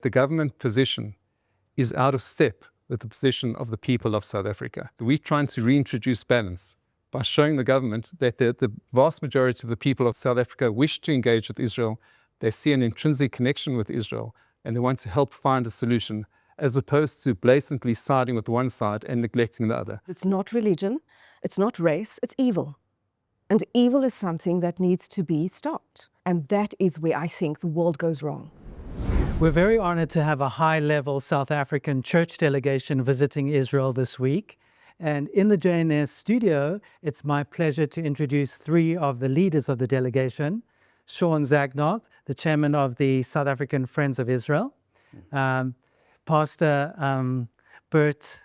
The government position is out of step with the position of the people of South Africa. We're trying to reintroduce balance by showing the government that the vast majority of the people of South Africa wish to engage with Israel. They see an intrinsic connection with Israel, and they want to help find a solution, as opposed to blatantly siding with one side and neglecting the other. It's not religion, it's not race, it's evil. And evil is something that needs to be stopped. And that is where I think the world goes wrong. We're very honored to have a high-level South African church delegation visiting Israel this week. And in the JNS studio, it's my pleasure to introduce three of the leaders of the delegation. Shaun Zagnoev, the chairman of the South African Friends of Israel. Pastor Bert,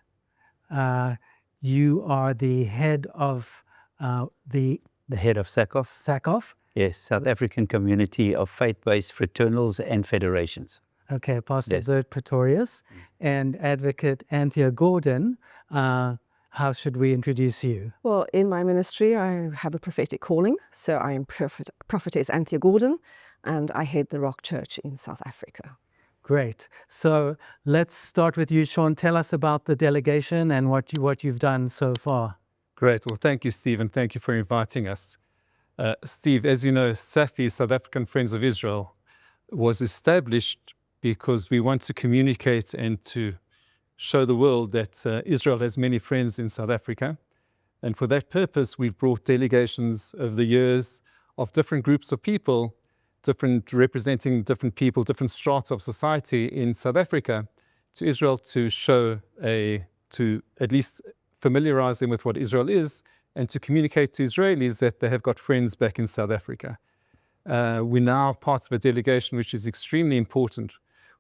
you are the head of the head of SACOF. SACOF. Yes, South African Community of Faith-Based Fraternals and Federations. Okay, Pastor Bert Pretorius and Advocate Anthea Gordon. How should we introduce you? Well, in my ministry, I have a prophetic calling. So I am Prophetess Anthea Gordon, and I head the Rock Church in South Africa. Great. So let's start with you, Shaun. Tell us about the delegation and what you've done so far. Great. Well, thank you, Steve, and thank you for inviting us. Steve, as you know, SAFI, South African Friends of Israel, was established because we want to communicate and to show the world that Israel has many friends in South Africa. And for that purpose, we've brought delegations over the years of different groups of people, representing different people, different strata of society in South Africa, to Israel to show to at least familiarize them with what Israel is, and to communicate to Israelis that they have got friends back in South Africa. We're now part of a delegation which is extremely important.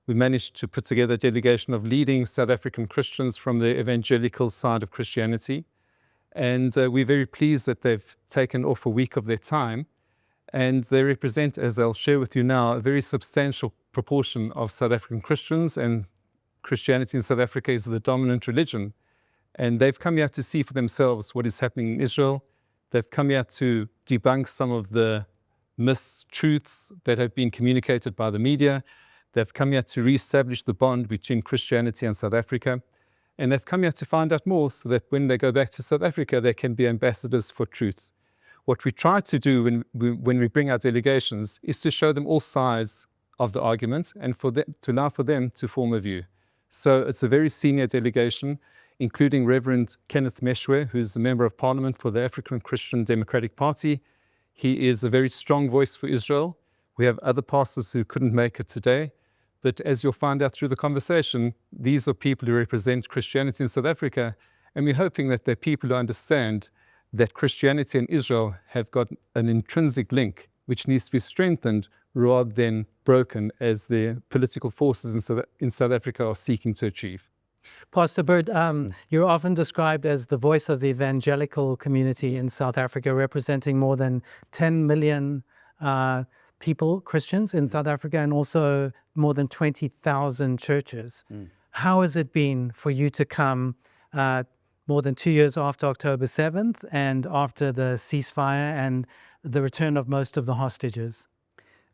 We managed to put together a delegation of leading South African Christians from the Evangelical side of Christianity. And we're very pleased that they've taken off a week of their time. And they represent, as I'll share with you now, a very substantial proportion of South African Christians, and Christianity in South Africa is the dominant religion. And they've come here to see for themselves what is happening in Israel. They've come here to debunk some of the mistruths that have been communicated by the media. They've come here to reestablish the bond between Christianity and South Africa. And they've come here to find out more so that when they go back to South Africa, they can be ambassadors for truth. What we try to do when we bring our delegations is to show them all sides of the argument and to allow for them to form a view. So it's a very senior delegation, including Reverend Kenneth Meshwe, who's the Member of Parliament for the African Christian Democratic Party. He is a very strong voice for Israel. We have other pastors who couldn't make it today. But as you'll find out through the conversation, these are people who represent Christianity in South Africa. And we're hoping that they're people who understand that Christianity and Israel have got an intrinsic link which needs to be strengthened rather than broken, as the political forces in South Africa are seeking to achieve. Pastor Bert, you're often described as the voice of the evangelical community in South Africa, representing more than 10 million people, Christians in South Africa, and also more than 20,000 churches. How has it been for you to come more than 2 years after October 7th and after the ceasefire and the return of most of the hostages?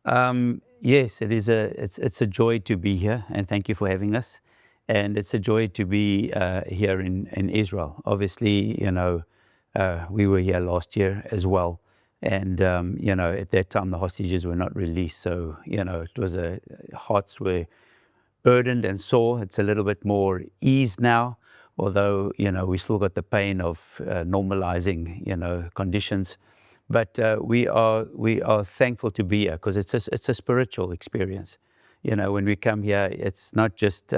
Yes, it's a joy to be here, and thank you for having us. And it's a joy to be here in Israel. Obviously, we were here last year as well. And, at that time, the hostages were not released. So, it was hearts were burdened and sore. It's a little bit more ease now, although, we still got the pain of normalizing, conditions. But we are thankful to be here because it's a spiritual experience. When we come here, it's not just,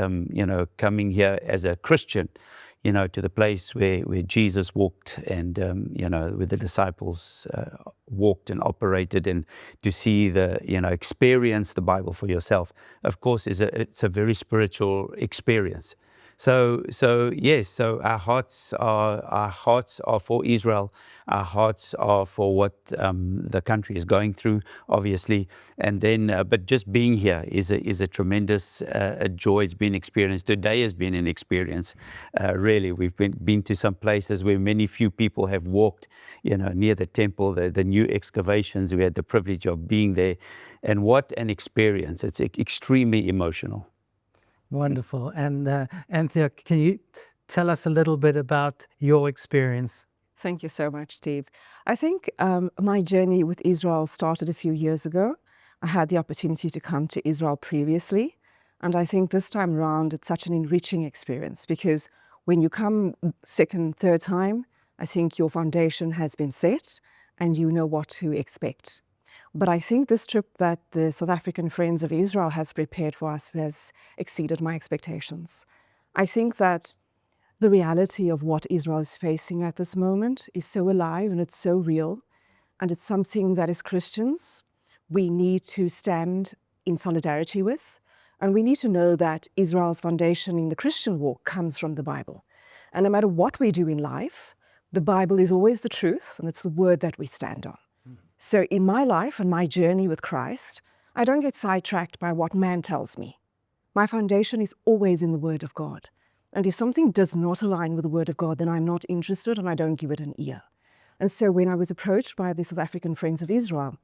coming here as a Christian, to the place where Jesus walked and, where the disciples walked and operated, and to see experience the Bible for yourself, of course, it's a very spiritual experience. So yes, so our hearts are for Israel. Our hearts are for what the country is going through, obviously. And then, but just being here is a tremendous joy. It's been experienced. Today has been an experience. Really, we've been to some places where few people have walked, near the temple, the new excavations. We had the privilege of being there, and what an experience! It's extremely emotional. Wonderful. And Anthea, can you tell us a little bit about your experience? Thank you so much, Steve. I think my journey with Israel started a few years ago. I had the opportunity to come to Israel previously, and I think this time around it's such an enriching experience because when you come second, third time, I think your foundation has been set and you know what to expect. But I think this trip that the South African Friends of Israel has prepared for us has exceeded my expectations. I think that the reality of what Israel is facing at this moment is so alive and it's so real. And it's something that as Christians, we need to stand in solidarity with. And we need to know that Israel's foundation in the Christian walk comes from the Bible. And no matter what we do in life, the Bible is always the truth and it's the word that we stand on. So in my life and my journey with Christ, I don't get sidetracked by what man tells me. My foundation is always in the Word of God. And if something does not align with the Word of God, then I'm not interested and I don't give it an ear. And so when I was approached by the South African Friends of Israel,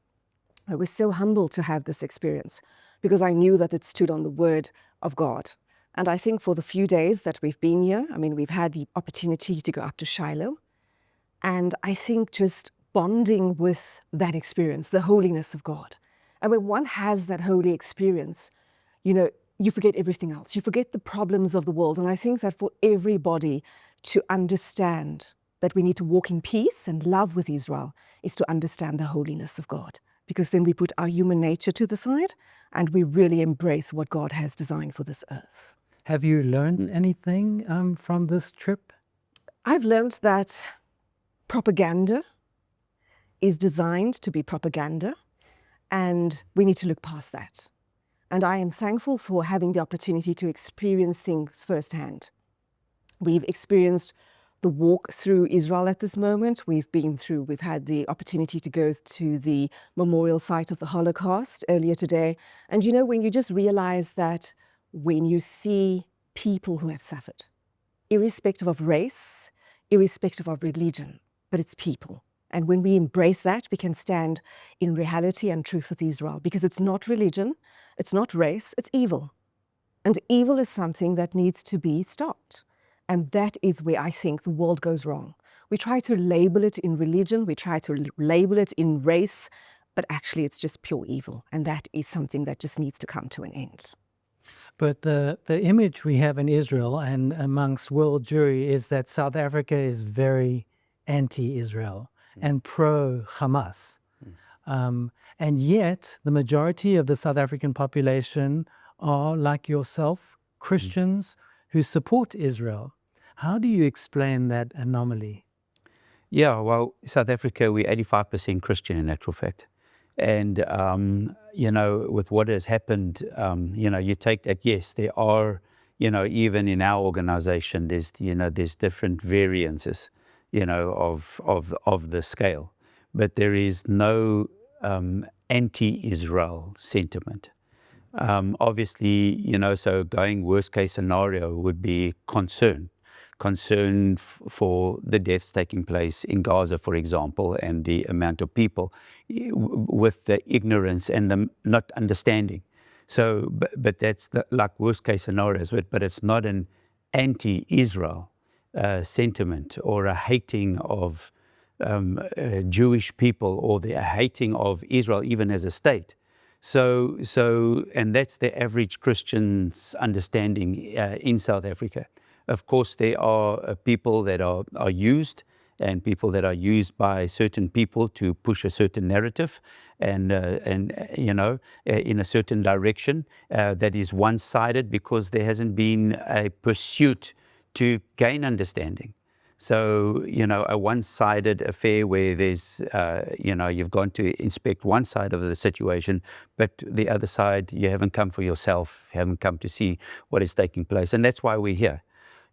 I was so humbled to have this experience because I knew that it stood on the Word of God. And I think for the few days that we've been here, I mean, we've had the opportunity to go up to Shiloh. And I think just bonding with that experience, the holiness of God. And when one has that holy experience, you know, you forget everything else. You forget the problems of the world. And I think that for everybody to understand that we need to walk in peace and love with Israel is to understand the holiness of God. Because then we put our human nature to the side and we really embrace what God has designed for this earth. Have you learned anything from this trip? I've learned that propaganda is designed to be propaganda, and we need to look past that. And I am thankful for having the opportunity to experience things firsthand. We've experienced the walk through Israel at this moment. We've had the opportunity to go to the memorial site of the Holocaust earlier today. And you know, when you just realize that when you see people who have suffered, irrespective of race, irrespective of religion, but it's people. And when we embrace that, we can stand in reality and truth with Israel, because it's not religion, it's not race, it's evil. And evil is something that needs to be stopped. And that is where I think the world goes wrong. We try to label it in religion, we try to label it in race, but actually it's just pure evil. And that is something that just needs to come to an end. But the image we have in Israel and amongst world Jewry is that South Africa is very anti-Israel and pro-Hamas. And yet, the majority of the South African population are, like yourself, Christians who support Israel. How do you explain that anomaly? Yeah, well, South Africa, we're 85% Christian in actual fact. And, you know, with what has happened, you know, you take that, yes, there are, you know, even in our organization, there's different variances, you know, of the scale. But there is no anti-Israel sentiment. Obviously, you know, so going worst case scenario would be concern for the deaths taking place in Gaza, for example, and the amount of people with the ignorance and the not understanding. So, but that's like worst case scenarios, but it's not an anti-Israel sentiment or a hating of Jewish people or the hating of Israel even as a state. So, and that's the average Christian's understanding in South Africa. Of course, there are people that are used, and people that are used by certain people to push a certain narrative, and you know, in a certain direction that is one-sided because there hasn't been a pursuit to gain understanding. So, you know, a one-sided affair where there's, you know, you've gone to inspect one side of the situation, but the other side, you haven't come for yourself, you haven't come to see what is taking place. And that's why we're here.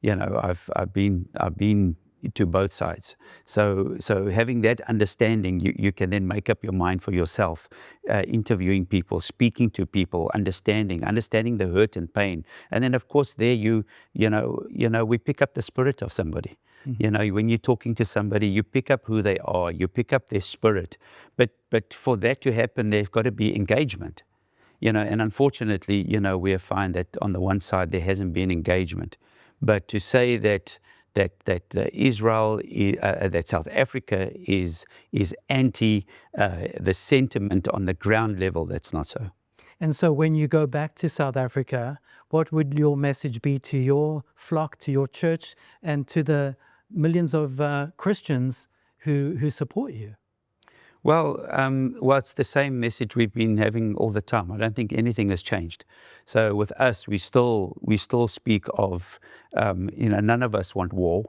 You know, I've been to both sides. So having that understanding, you can then make up your mind for yourself, interviewing people, speaking to people, understanding the hurt and pain. And then, of course, there you know, we pick up the spirit of somebody. Mm-hmm. You know, when you're talking to somebody, you pick up who they are, you pick up their spirit. But for that to happen, there's got to be engagement. and unfortunately, we find that on the one side there hasn't been engagement. But to say that Israel, that South Africa is anti the sentiment on the ground level, that's not so. And so when you go back to South Africa, what would your message be to your flock, to your church, and to the millions of Christians who support you? Well, it's the same message we've been having all the time. I don't think anything has changed. So with us, we still speak of, none of us want war.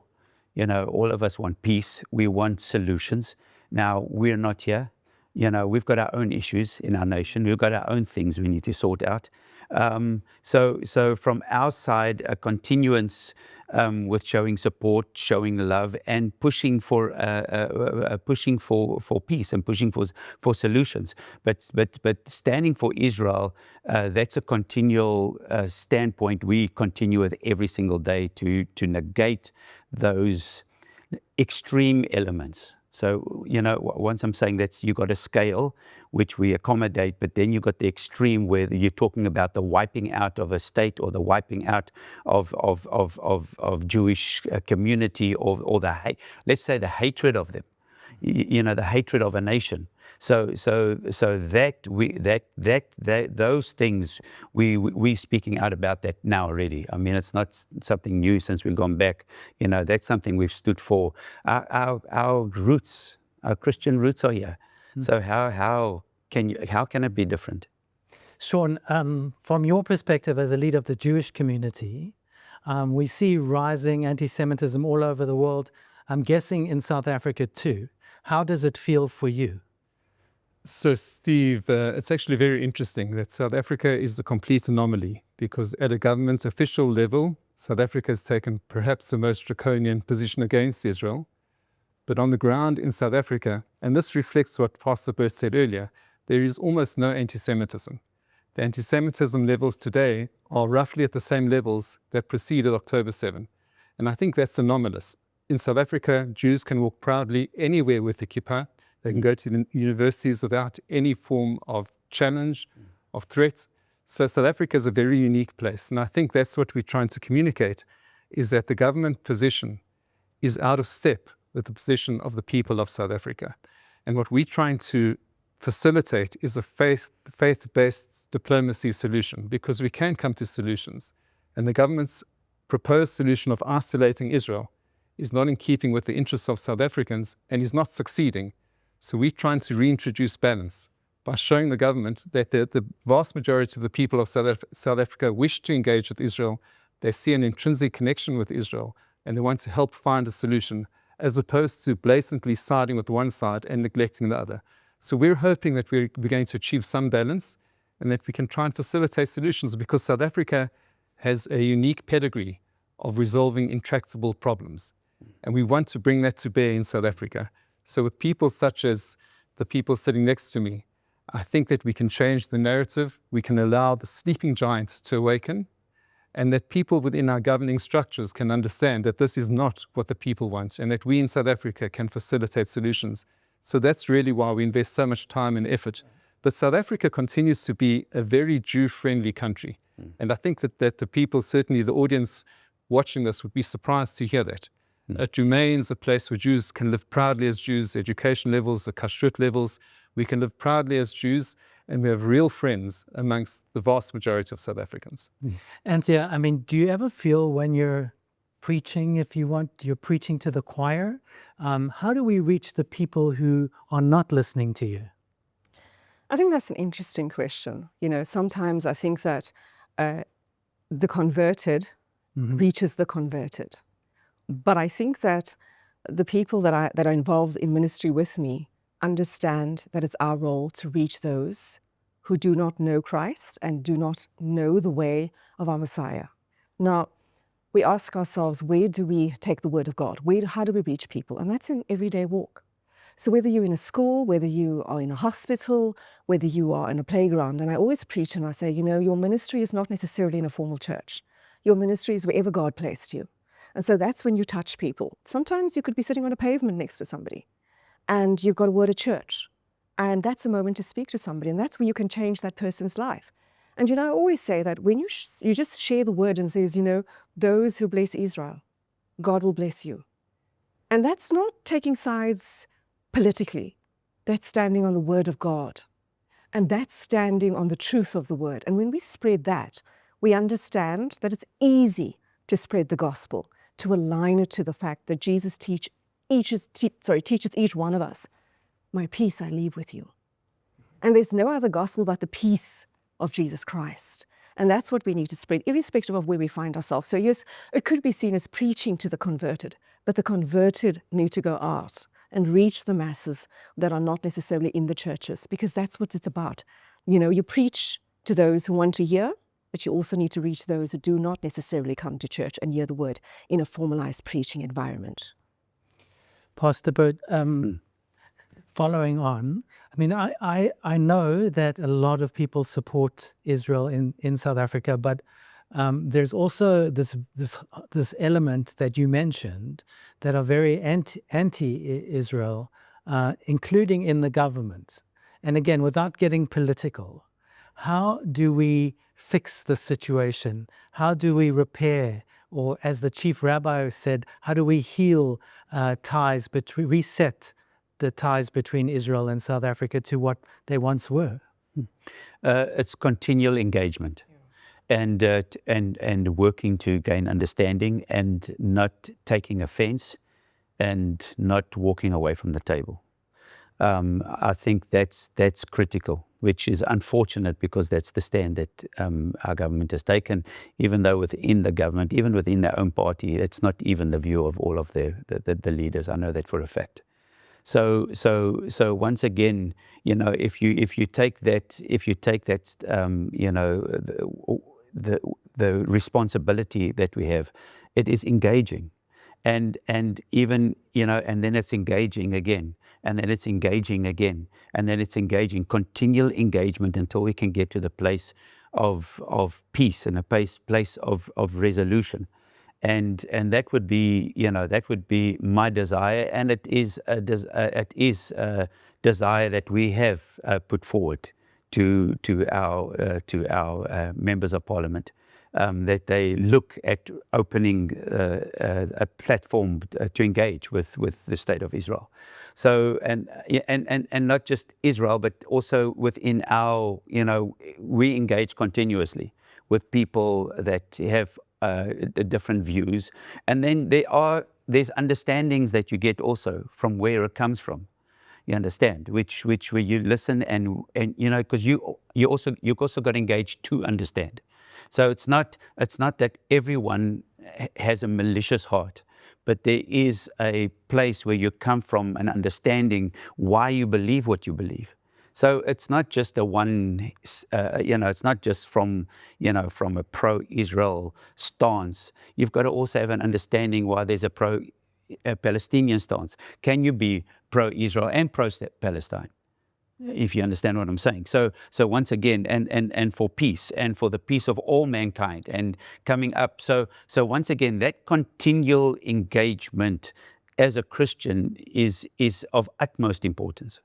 All of us want peace. We want solutions. Now, we're not here. We've got our own issues in our nation. We've got our own things we need to sort out. So from our side, a continuance with showing support, showing love, and pushing for peace and pushing for solutions. But standing for Israel, that's a continual standpoint we continue with every single day to negate those extreme elements. So, once I'm saying that you got a scale which we accommodate, but then you got the extreme where you're talking about the wiping out of a state or the wiping out of Jewish community or let's say the hatred of them, the hatred of a nation. So those things we speaking out about that now already. I mean, it's not something new since we've gone back. That's something we've stood for. Our roots, our Christian roots are here. So how can it be different? Shaun, from your perspective as a leader of the Jewish community, we see rising anti-Semitism all over the world. I'm guessing in South Africa too. How does it feel for you? So, Steve, it's actually very interesting that South Africa is a complete anomaly because at a government official level, South Africa has taken perhaps the most draconian position against Israel. But on the ground in South Africa, and this reflects what Pastor Bert said earlier, there is almost no anti-Semitism. The anti-Semitism levels today are roughly at the same levels that preceded October 7. And I think that's anomalous. In South Africa, Jews can walk proudly anywhere with the kippah. They can go to the universities without any form of challenge, of threat. So South Africa is a very unique place. And I think that's what we're trying to communicate, is that the government position is out of step with the position of the people of South Africa. And what we're trying to facilitate is a faith-based diplomacy solution, because we can come to solutions. And the government's proposed solution of isolating Israel is not in keeping with the interests of South Africans and is not succeeding. So we're trying to reintroduce balance by showing the government that the vast majority of the people of South Africa wish to engage with Israel. They see an intrinsic connection with Israel, and they want to help find a solution, as opposed to blatantly siding with one side and neglecting the other. So we're hoping that we're going to achieve some balance and that we can try and facilitate solutions, because South Africa has a unique pedigree of resolving intractable problems. And we want to bring that to bear in South Africa. So with people such as the people sitting next to me, I think that we can change the narrative. We can allow the sleeping giants to awaken, and that people within our governing structures can understand that this is not what the people want, and that we in South Africa can facilitate solutions. So that's really why we invest so much time and effort. But South Africa continues to be a very Jew-friendly country. And I think that the people, certainly the audience watching this, would be surprised to hear that. It remains a place where Jews can live proudly as Jews, education levels, the kashrut levels. We can live proudly as Jews, and we have real friends amongst the vast majority of South Africans. Anthea, I mean, do you ever feel when you're preaching, if you want, you're preaching to the choir? How do we reach the people who are not listening to you? I think that's an interesting question. Sometimes I think that the converted reaches the converted. But I think that the people that are involved in ministry with me understand that it's our role to reach those who do not know Christ and do not know the way of our Messiah. Now, we ask ourselves, where do we take the word of God? How do we reach people? And that's an everyday walk. So whether you're in a school, whether you are in a hospital, whether you are in a playground, and I always preach and I say, your ministry is not necessarily in a formal church. Your ministry is wherever God placed you. And so that's when you touch people. Sometimes you could be sitting on a pavement next to somebody and you've got a word at church. And that's a moment to speak to somebody. And that's where you can change that person's life. And, I always say that when you just share the word and says, those who bless Israel, God will bless you. And that's not taking sides politically. That's standing on the word of God. And that's standing on the truth of the word. And when we spread that, we understand that it's easy to spread the gospel, to align it to the fact that Jesus teaches each one of us, my peace I leave with you. And there's no other gospel but the peace of Jesus Christ. And that's what we need to spread, irrespective of where we find ourselves. So yes, it could be seen as preaching to the converted, but the converted need to go out and reach the masses that are not necessarily in the churches, because that's what it's about. You preach to those who want to hear, but you also need to reach those who do not necessarily come to church and hear the word in a formalized preaching environment. Pastor Bert, following on, I know that a lot of people support Israel in South Africa, but there's also this element that you mentioned that are very anti-Israel, including in the government. And again, without getting political, how do we fix the situation? How do we repair, or as the chief rabbi said, how do we heal reset the ties between Israel and South Africa to what they once were? It's continual engagement. And working to gain understanding and not taking offense and not walking away from the table. I think that's critical, which is unfortunate because that's the stand that our government has taken, even though within the government, even within their own party, it's not even the view of all of the leaders. I know that for a fact. So once again, if you take that, the responsibility that we have, it is engaging, and even and then it's engaging again, and then it's engaging again, and then it's engaging, continual engagement until we can get to the place of peace and a place of resolution. And that would be my desire, and it is a desire that we have put forward to our members of parliament, that they look at opening a platform to engage with the state of Israel. So and not just Israel, but also within our we engage continuously with people that have different views, and then there's understandings that you get also from where it comes from. You understand, which where you listen and because you also got engaged to understand. So it's not that everyone has a malicious heart, but there is a place where you come from and understanding why you believe what you believe. So it's not just it's not just from a pro-Israel stance. You've got to also have an understanding why there's a pro-Palestinian stance. Can you be pro-Israel and pro-Palestine? If you understand what I'm saying. So once again, and for peace, and for the peace of all mankind, and coming up. So once again, that continual engagement as a Christian is of utmost importance.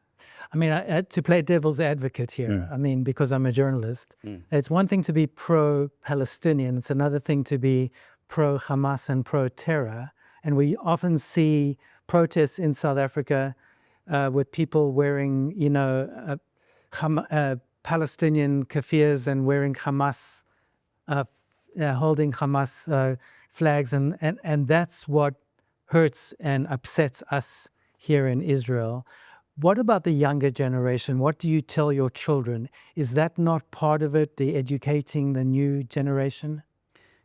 To play devil's advocate here, because I'm a journalist, it's one thing to be pro-Palestinian, it's another thing to be pro-Hamas and pro-terror. And we often see protests in South Africa with people wearing, Palestinian kafirs and wearing Hamas, holding Hamas flags. And that's what hurts and upsets us here in Israel. What about the younger generation? What do you tell your children? Is that not part of it, the educating the new generation?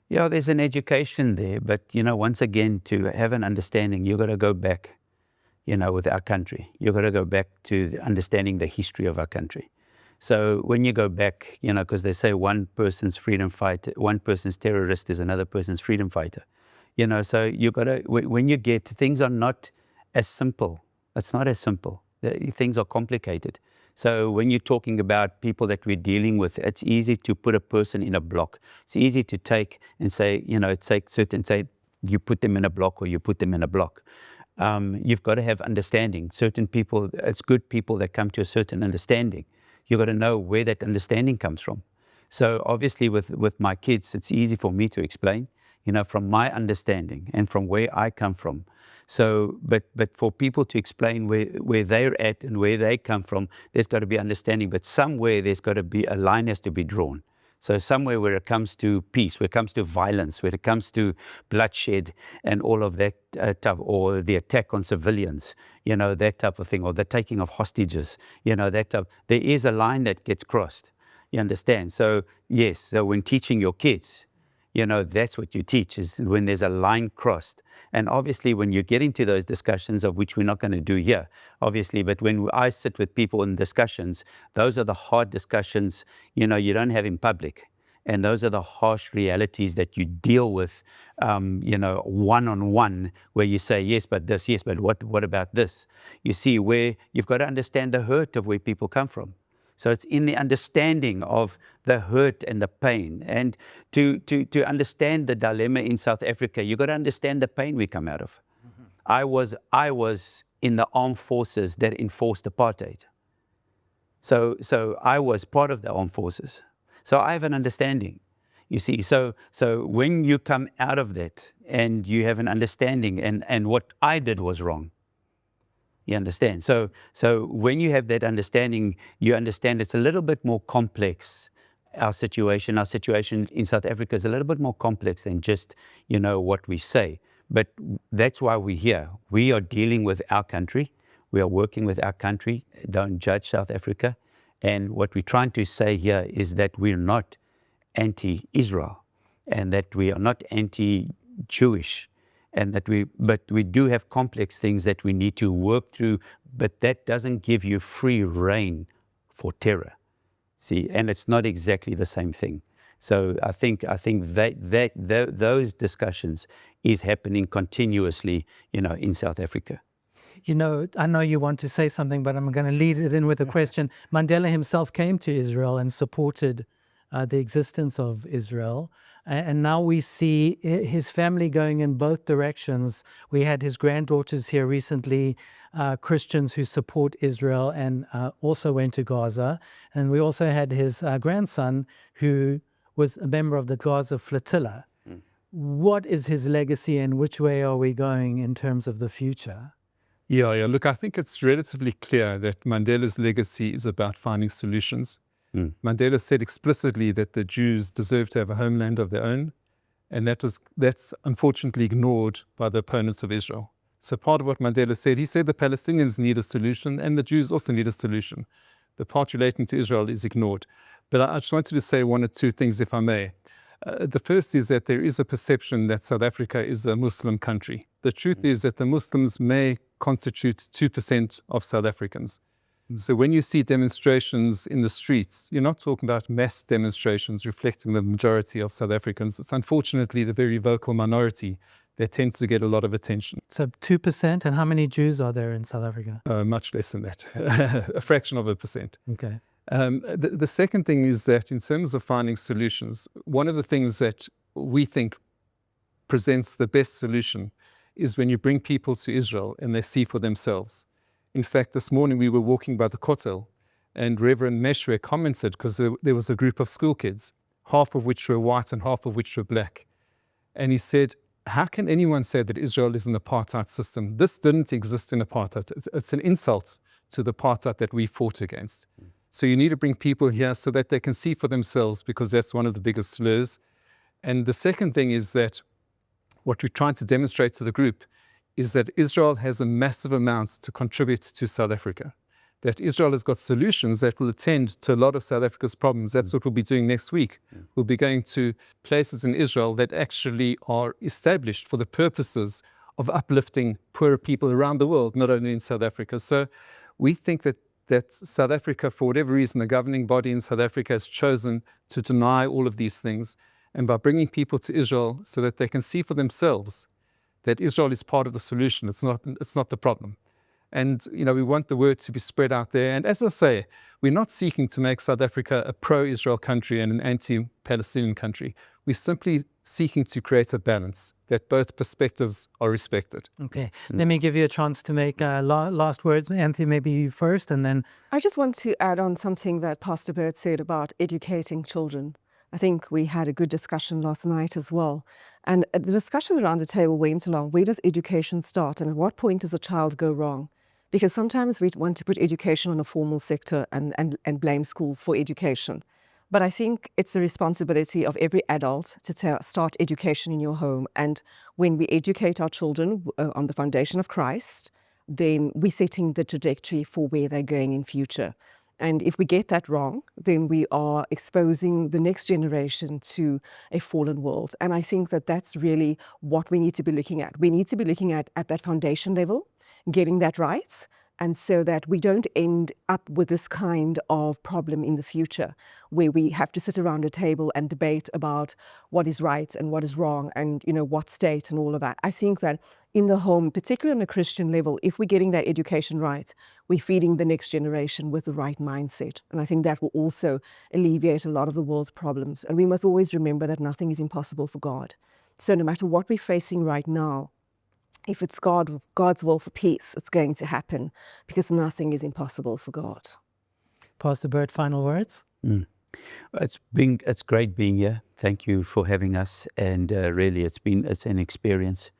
Yeah, there's an education there, but once again, to have an understanding, you've got to go back, with our country. You've got to go back to understanding the history of our country. So when you go back, because they say one person's freedom fighter, one person's terrorist is another person's freedom fighter. So you got to, when you get, things are not as simple. It's not as simple. Things are complicated. So when you're talking about people that we're dealing with, it's easy to put a person in a block. It's easy to take and say, say you put them in a block or you put them in a block. You've got to have understanding. Certain people, it's good people that come to a certain understanding. You've got to know where that understanding comes from. So obviously with my kids, it's easy for me to explain, from my understanding and from where I come from. So, but for people to explain where they're at and where they come from, there's got to be understanding. But somewhere there's got to be a line has to be drawn. So somewhere where it comes to peace, where it comes to violence, where it comes to bloodshed and all of that type, or the attack on civilians, that type of thing, or the taking of hostages, that type, there is a line that gets crossed. You understand? So yes, so when teaching your kids, that's what you teach, is when there's a line crossed. And obviously when you get into those discussions, of which we're not going to do here, obviously, but when I sit with people in discussions, those are the hard discussions, you don't have in public. And those are the harsh realities that you deal with, one-on-one, where you say, yes, but this, yes, but what about this? You see, where you've got to understand the hurt of where people come from. So it's in the understanding of the hurt and the pain. And to understand the dilemma in South Africa, you've got to understand the pain we come out of. Mm-hmm. I was in the armed forces that enforced apartheid. So I was part of the armed forces. So I have an understanding, you see. So when you come out of that and you have an understanding, and what I did was wrong, you understand? So when you have that understanding, you understand it's a little bit more complex. Our situation in South Africa is a little bit more complex than just, what we say. But that's why we're here. We are dealing with our country. We are working with our country. Don't judge South Africa. And what we're trying to say here is that we're not anti-Israel, and that we are not anti-Jewish. And but we do have complex things that we need to work through, but that doesn't give you free rein for terror. See, and it's not exactly the same thing. So I think that those discussions is happening continuously, in South Africa. I know you want to say something, but I'm going to lead it in with a question. Mandela himself came to Israel and supported the existence of Israel. And now we see his family going in both directions. We had his granddaughters here recently, Christians who support Israel and also went to Gaza. And we also had his grandson who was a member of the Gaza flotilla. Mm. What is his legacy, and which way are we going in terms of the future? Yeah. Look, I think it's relatively clear that Mandela's legacy is about finding solutions. Mandela said explicitly that the Jews deserve to have a homeland of their own, and that's unfortunately ignored by the opponents of Israel. So part of what Mandela said, he said the Palestinians need a solution and the Jews also need a solution. The part relating to Israel is ignored. But I just wanted to say one or two things, if I may. The first is that there is a perception that South Africa is a Muslim country. The truth is that the Muslims may constitute 2% of South Africans. So when you see demonstrations in the streets, you're not talking about mass demonstrations reflecting the majority of South Africans. It's unfortunately the very vocal minority that tends to get a lot of attention. So 2%, and how many Jews are there in South Africa? Much less than that, a fraction of a percent. Okay. The second thing is that in terms of finding solutions, one of the things that we think presents the best solution is when you bring people to Israel and they see for themselves. In fact, this morning we were walking by the Kotel, and Reverend Meshwe commented, because there was a group of school kids, half of which were white and half of which were black. And he said, how can anyone say that Israel is an apartheid system? This didn't exist in apartheid. It's an insult to the apartheid that we fought against. So you need to bring people here so that they can see for themselves, because that's one of the biggest slurs. And the second thing is that what we're trying to demonstrate to the group is that Israel has a massive amount to contribute to South Africa, that Israel has got solutions that will attend to a lot of South Africa's problems. That's what we'll be doing next week. We'll be going to places in Israel that actually are established for the purposes of uplifting poorer people around the world, not only in South Africa. So we think that South Africa, for whatever reason, the governing body in South Africa has chosen to deny all of these things. And by bringing people to Israel so that they can see for themselves that Israel is part of the solution, it's not the problem. And we want the word to be spread out there. And as I say, we're not seeking to make South Africa a pro-Israel country and an anti-Palestinian country. We're simply seeking to create a balance that both perspectives are respected. Okay, let me give you a chance to make last words. Anthea, maybe you first, and then... I just want to add on something that Pastor Bert said about educating children. I think we had a good discussion last night as well. And the discussion around the table went along, where does education start and at what point does a child go wrong? Because sometimes we want to put education on a formal sector and blame schools for education. But I think it's the responsibility of every adult to start education in your home. And when we educate our children on the foundation of Christ, then we're setting the trajectory for where they're going in future. And if we get that wrong, then we are exposing the next generation to a fallen world. And I think that that's really what we need to be looking at. We need to be looking at that foundation level, getting that right, and so that we don't end up with this kind of problem in the future where we have to sit around a table and debate about what is right and what is wrong and, you know, what state and all of that. I think that in the home, particularly on a Christian level, if we're getting that education right, we're feeding the next generation with the right mindset. And I think that will also alleviate a lot of the world's problems. And we must always remember that nothing is impossible for God. So no matter what we're facing right now, if it's God's will for peace, it's going to happen because nothing is impossible for God. Pastor Bert, final words? It's great being here. Thank you for having us. And really, it's an experience,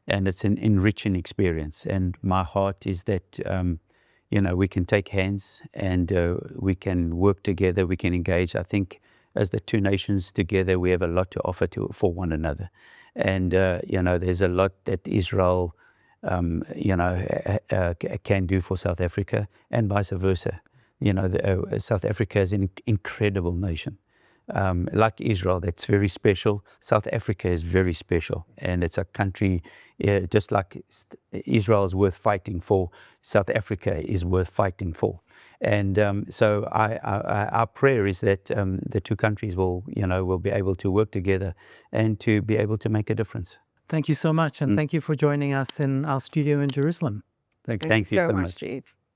and it's an enriching experience. And my heart is that we can take hands and we can work together. We can engage. I think as the two nations together, we have a lot to offer for one another. And, there's a lot that Israel, can do for South Africa and vice versa. South Africa is an incredible nation. Like Israel, that's very special. South Africa is very special. And it's a country, just like Israel is worth fighting for, South Africa is worth fighting for. And so our prayer is that the two countries will be able to work together and to be able to make a difference. Thank you so much, and thank you for joining us in our studio in Jerusalem. Thank you so much, Steve.